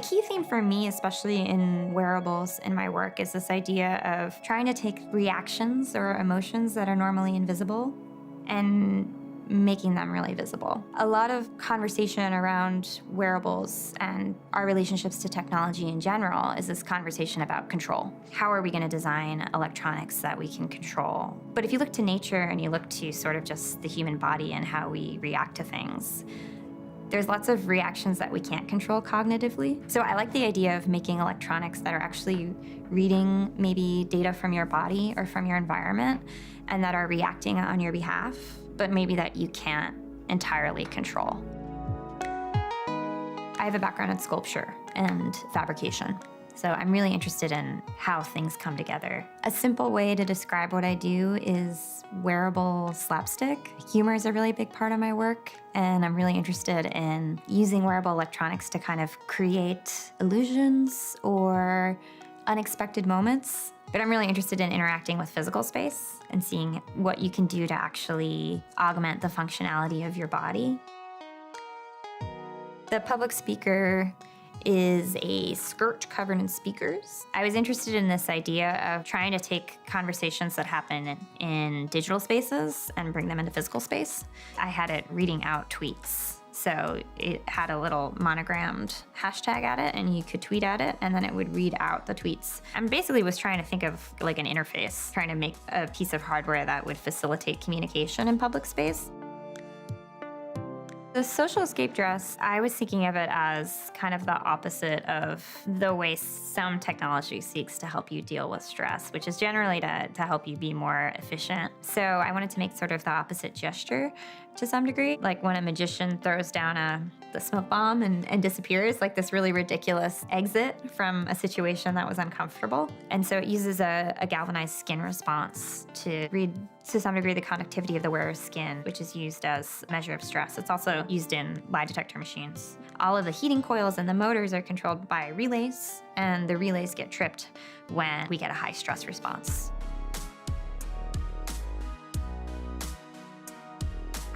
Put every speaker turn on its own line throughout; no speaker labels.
A key theme for me, especially in wearables in my work, is this idea of trying to take reactions or emotions that are normally invisible and making them really visible. A lot of conversation around wearables and our relationships to technology in general is this conversation about control. How are we going to design electronics that we can control? But if you look to nature and you look to sort of just the human body and how we react to things, there's lots of reactions that we can't control cognitively. So I like the idea of making electronics that are actually reading maybe data from your body or from your environment and that are reacting on your behalf, but maybe that you can't entirely control. I have a background in sculpture and fabrication, so I'm really interested in how things come together. A simple way to describe what I do is wearable slapstick. Humor is a really big part of my work, and I'm really interested in using wearable electronics to kind of create illusions or unexpected moments. But I'm really interested in interacting with physical space and seeing what you can do to actually augment the functionality of your body. The public speaker is a skirt covered in speakers. I was interested in this idea of trying to take conversations that happen in digital spaces and bring them into physical space. I had it reading out tweets. So it had a little monogrammed hashtag at it, and you could tweet at it, and then it would read out the tweets. I basically was trying to think of like an interface, trying to make a piece of hardware that would facilitate communication in public space. The social escape dress, I was thinking of it as kind of the opposite of the way some technology seeks to help you deal with stress, which is generally to help you be more efficient. So I wanted to make sort of the opposite gesture to some degree, like when a magician throws down the smoke bomb and disappears, like this really ridiculous exit from a situation that was uncomfortable. And so it uses a galvanized skin response to read, to some degree, the conductivity of the wearer's skin, which is used as a measure of stress. It's also used in lie detector machines. All of the heating coils and the motors are controlled by relays, and the relays get tripped when we get a high stress response.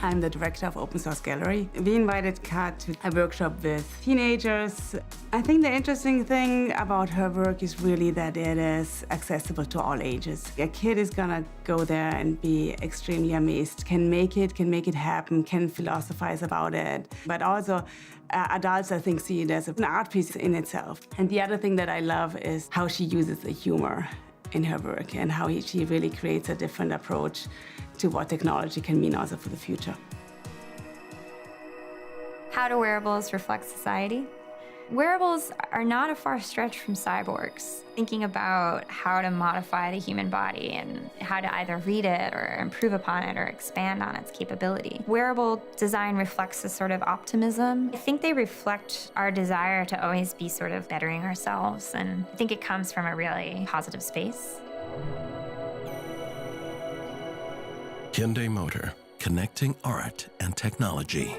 I'm the director of Open Source Gallery. We invited Kat to a workshop with teenagers. I think the interesting thing about her work is really that it is accessible to all ages. A kid is gonna go there and be extremely amazed, can make it happen, can philosophize about it. But also, adults, I think, see it as an art piece in itself. And the other thing that I love is how she uses the humor in her work and how she really creates a different approach to what technology can mean also for the future.
How do wearables reflect society? Wearables are not a far stretch from cyborgs, thinking about how to modify the human body and how to either read it or improve upon it or expand on its capability. Wearable design reflects a sort of optimism. I think they reflect our desire to always be sort of bettering ourselves, and I think it comes from a really positive space.
Hyundai Motor, connecting art and technology.